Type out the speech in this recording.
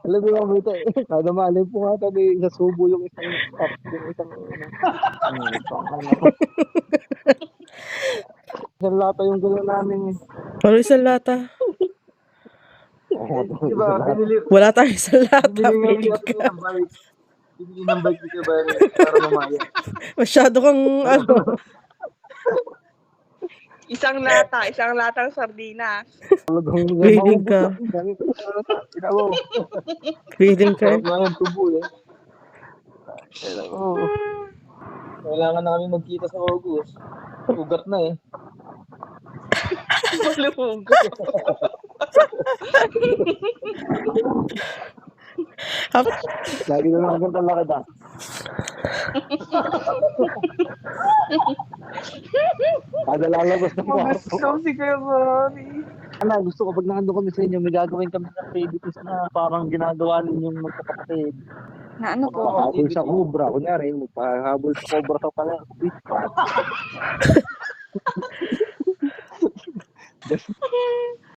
Alam mo ba ito eh, kada malay po nga tabi sa subo yung isang top, yung isang isang lata yung gano'n namin eh. Ano isang lata? Diba, binili, Wala tayong isang lata. binili Pwede natin ka. ng bike. Binili ng bike dito ba para mamaya. Masyado kang ano. Isang latang sardinas. Greeting ka. Greeting ka. Sarap nga yung tubo eh. Kailangan na kami magkita sa August. Ugat na eh. Malumog. Lagi na lang agad ang lakad ah. Kada lalabas na po. Si Kuya Bobby. Gusto ko pag nandun kami sa inyo, may gagawin kami ng activities na parang ginagawa ninyong magkakapatid. Na ano po? Habol sa cobra. Kunyari, magpahabol sa cobra sa pala.